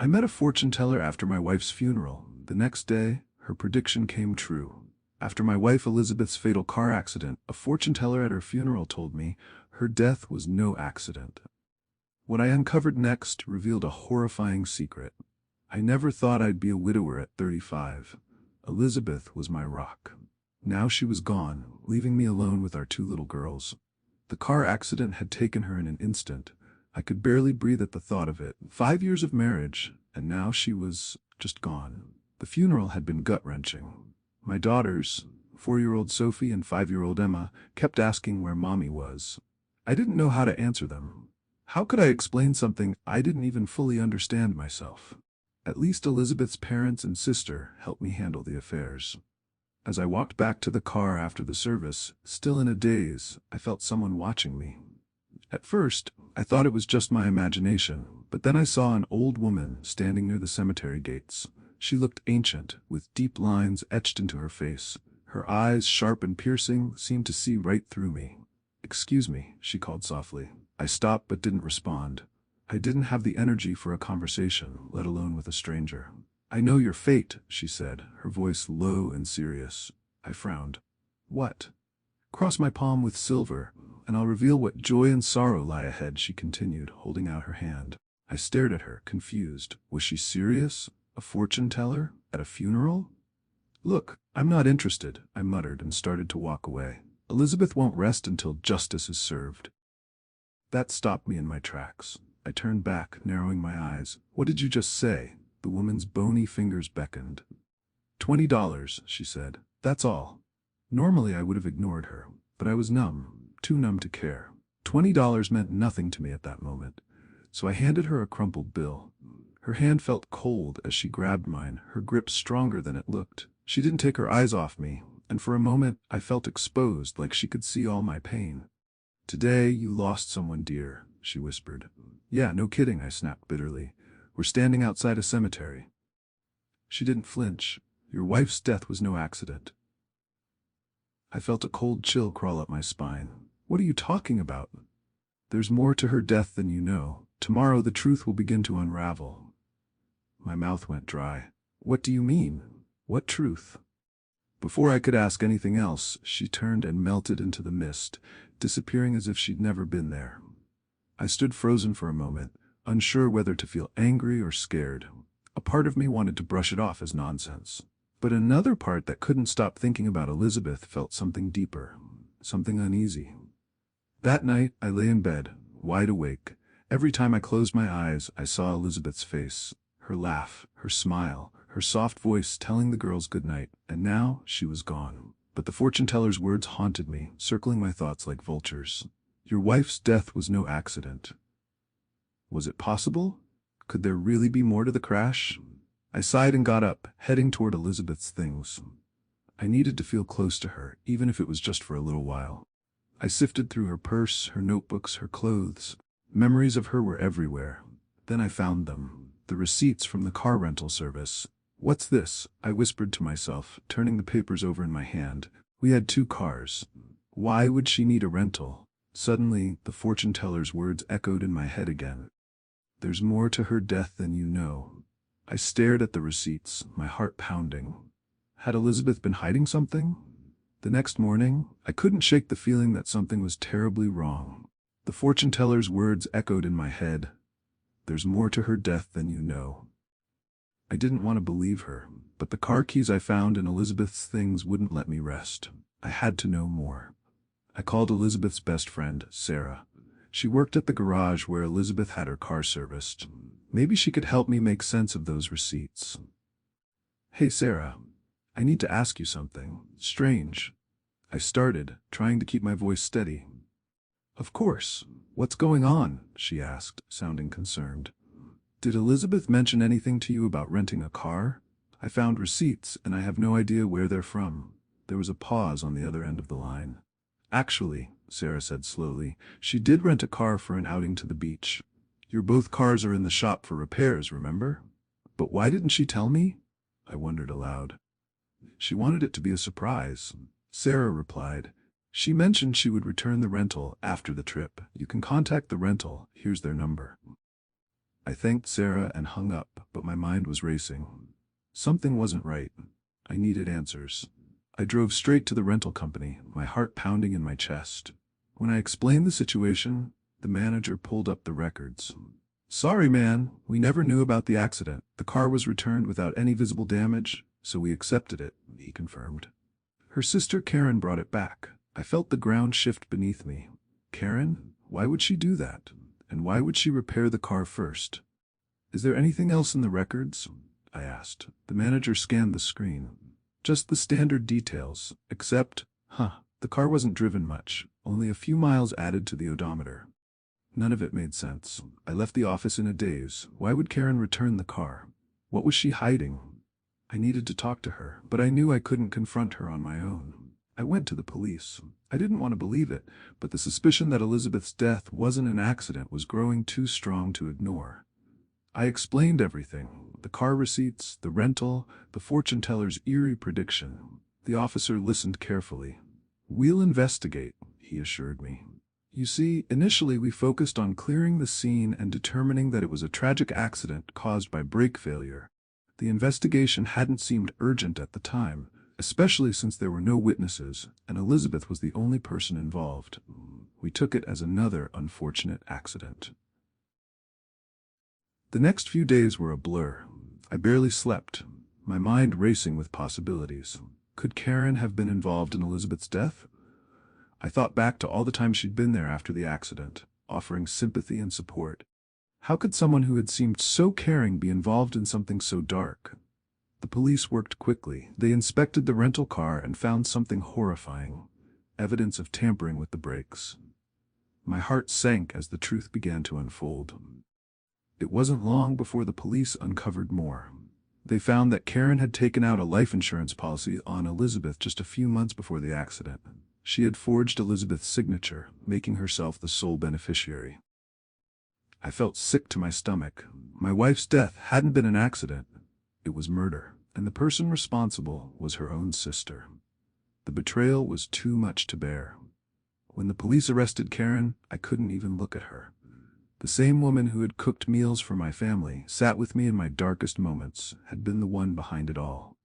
I met a fortune teller after my wife's funeral. The next day, her prediction came true. After my wife Elizabeth's fatal car accident, a fortune teller at her funeral told me her death was no accident. What I uncovered next revealed a horrifying secret. I never thought I'd be a widower at 35. Elizabeth was my rock. Now she was gone, leaving me alone with our two little girls. The car accident had taken her in an instant. I could barely breathe at the thought of it. 5 years of marriage, and now she was just gone. The funeral had been gut-wrenching. My daughters, 4-year-old Sophie and 5-year-old Emma, kept asking where Mommy was. I didn't know how to answer them. How could I explain something I didn't even fully understand myself? At least Elizabeth's parents and sister helped me handle the affairs. As I walked back to the car after the service, still in a daze, I felt someone watching me. At first, I thought it was just my imagination, but then I saw an old woman standing near the cemetery gates. She looked ancient, with deep lines etched into her face. Her eyes, sharp and piercing, seemed to see right through me. "Excuse me," she called softly. I stopped but didn't respond. I didn't have the energy for a conversation, let alone with a stranger. "I know your fate," she said, her voice low and serious. I frowned. "What?" "Cross my palm with silver, and I'll reveal what joy and sorrow lie ahead," she continued, holding out her hand. I stared at her, confused. Was she serious? A fortune teller? At a funeral? "Look, I'm not interested," I muttered and started to walk away. "Elizabeth won't rest until justice is served." That stopped me in my tracks. I turned back, narrowing my eyes. "What did you just say?" The woman's bony fingers beckoned. $20, she said. "That's all." Normally I would have ignored her, but I was numb, too numb to care. $20 meant nothing to me at that moment, so I handed her a crumpled bill. Her hand felt cold as she grabbed mine, her grip stronger than it looked. She didn't take her eyes off me, and for a moment I felt exposed, like she could see all my pain. "Today you lost someone dear," she whispered. "Yeah, no kidding," I snapped bitterly. "We're standing outside a cemetery." She didn't flinch. "Your wife's death was no accident." I felt a cold chill crawl up my spine. "What are you talking about?" "There's more to her death than you know. Tomorrow the truth will begin to unravel." My mouth went dry. "What do you mean? What truth?" Before I could ask anything else, she turned and melted into the mist, disappearing as if she'd never been there. I stood frozen for a moment, unsure whether to feel angry or scared. A part of me wanted to brush it off as nonsense, but another part that couldn't stop thinking about Elizabeth felt something deeper, something uneasy. That night, I lay in bed, wide awake. Every time I closed my eyes, I saw Elizabeth's face, her laugh, her smile, her soft voice telling the girls good night, and now she was gone. But the fortune teller's words haunted me, circling my thoughts like vultures. Your wife's death was no accident. Was it possible? Could there really be more to the crash? I sighed and got up, heading toward Elizabeth's things. I needed to feel close to her, even if it was just for a little while. I sifted through her purse, her notebooks, her clothes. Memories of her were everywhere. Then I found them. The receipts from the car rental service. "What's this?" I whispered to myself, turning the papers over in my hand. We had 2 cars. Why would she need a rental? Suddenly, the fortune teller's words echoed in my head again. "There's more to her death than you know." I stared at the receipts, my heart pounding. Had Elizabeth been hiding something? The next morning, I couldn't shake the feeling that something was terribly wrong. The fortune teller's words echoed in my head. "There's more to her death than you know." I didn't want to believe her, but the car keys I found in Elizabeth's things wouldn't let me rest. I had to know more. I called Elizabeth's best friend, Sarah. She worked at the garage where Elizabeth had her car serviced. Maybe she could help me make sense of those receipts. "Hey Sarah, I need to ask you something. Strange." I started, trying to keep my voice steady. "Of course. What's going on?" she asked, sounding concerned. "Did Elizabeth mention anything to you about renting a car? I found receipts, and I have no idea where they're from." There was a pause on the other end of the line. "Actually," Sarah said slowly, "she did rent a car for an outing to the beach. Your both cars are in the shop for repairs, remember? But why didn't she tell me?" I wondered aloud. "She wanted it to be a surprise," Sarah replied. "She mentioned she would return the rental after the trip. You can contact the rental. Here's their number." I thanked Sarah and hung up, but my mind was racing. Something wasn't right. I needed answers. I drove straight to the rental company, my heart pounding in my chest. When I explained the situation, the manager pulled up the records. "Sorry, man, we never knew about the accident. The car was returned without any visible damage, so we accepted it," he confirmed. Her sister Karen brought it back. I felt the ground shift beneath me. Karen? Why would she do that? And why would she repair the car first? "Is there anything else in the records?" I asked. The manager scanned the screen. "Just the standard details, except, the car wasn't driven much, only a few miles added to the odometer." None of it made sense. I left the office in a daze. Why would Karen return the car? What was she hiding? I needed to talk to her, but I knew I couldn't confront her on my own. I went to the police. I didn't want to believe it, but the suspicion that Elizabeth's death wasn't an accident was growing too strong to ignore. I explained everything: the car receipts, the rental, the fortune teller's eerie prediction. The officer listened carefully. "We'll investigate," he assured me. "You see, initially we focused on clearing the scene and determining that it was a tragic accident caused by brake failure. The investigation hadn't seemed urgent at the time, especially since there were no witnesses, and Elizabeth was the only person involved. We took it as another unfortunate accident." The next few days were a blur. I barely slept, my mind racing with possibilities. Could Karen have been involved in Elizabeth's death? I thought back to all the times she'd been there after the accident, offering sympathy and support. How could someone who had seemed so caring be involved in something so dark? The police worked quickly. They inspected the rental car and found something horrifying: evidence of tampering with the brakes. My heart sank as the truth began to unfold. It wasn't long before the police uncovered more. They found that Karen had taken out a life insurance policy on Elizabeth just a few months before the accident. She had forged Elizabeth's signature, making herself the sole beneficiary. I felt sick to my stomach. My wife's death hadn't been an accident. It was murder, and the person responsible was her own sister. The betrayal was too much to bear. When the police arrested Karen, I couldn't even look at her. The same woman who had cooked meals for my family, sat with me in my darkest moments, had been the one behind it all.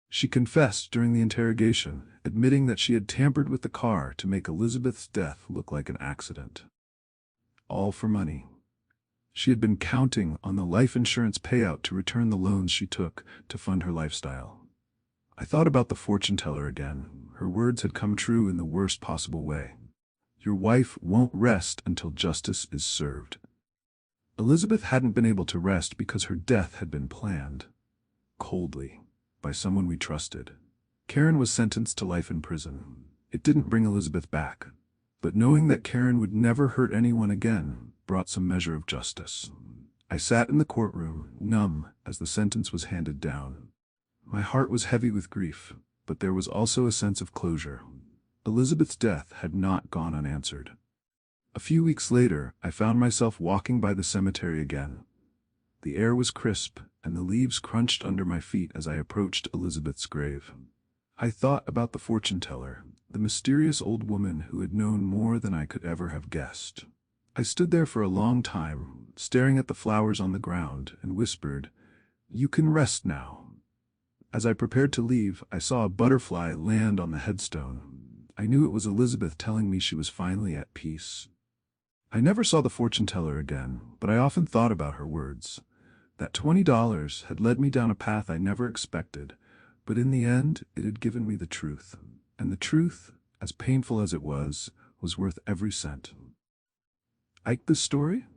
She confessed during the interrogation, admitting that she had tampered with the car to make Elizabeth's death look like an accident. All for money. She had been counting on the life insurance payout to return the loans she took to fund her lifestyle. I thought about the fortune teller again. Her words had come true in the worst possible way. Your wife won't rest until justice is served. Elizabeth hadn't been able to rest because her death had been planned. Coldly. By someone we trusted. Karen was sentenced to life in prison. It didn't bring Elizabeth back. But knowing that Karen would never hurt anyone again brought some measure of justice. I sat in the courtroom, numb, as the sentence was handed down. My heart was heavy with grief, but there was also a sense of closure. Elizabeth's death had not gone unanswered. A few weeks later, I found myself walking by the cemetery again. The air was crisp, and the leaves crunched under my feet as I approached Elizabeth's grave. I thought about the fortune teller, the mysterious old woman who had known more than I could ever have guessed. I stood there for a long time, staring at the flowers on the ground, and whispered, "You can rest now." As I prepared to leave, I saw a butterfly land on the headstone. I knew it was Elizabeth telling me she was finally at peace. I never saw the fortune teller again, but I often thought about her words. That $20 had led me down a path I never expected, but in the end, it had given me the truth. And the truth, as painful as it was worth every cent. Like this story?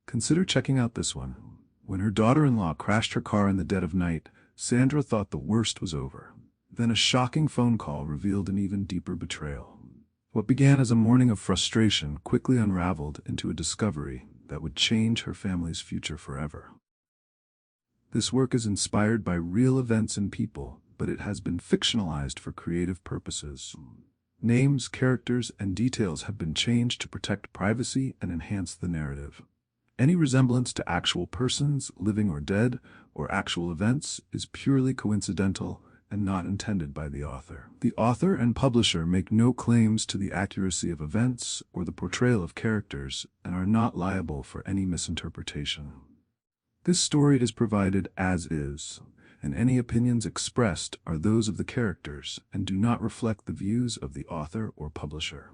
Consider checking out this one. When her daughter-in-law crashed her car in the dead of night, Sandra thought the worst was over. Then a shocking phone call revealed an even deeper betrayal. What began as a morning of frustration quickly unraveled into a discovery that would change her family's future forever. This work is inspired by real events and people, but it has been fictionalized for creative purposes. Names, characters, and details have been changed to protect privacy and enhance the narrative. Any resemblance to actual persons, living or dead, or actual events is purely coincidental and not intended by the author. The author and publisher make no claims to the accuracy of events or the portrayal of characters and are not liable for any misinterpretation. This story is provided as is, and any opinions expressed are those of the characters and do not reflect the views of the author or publisher.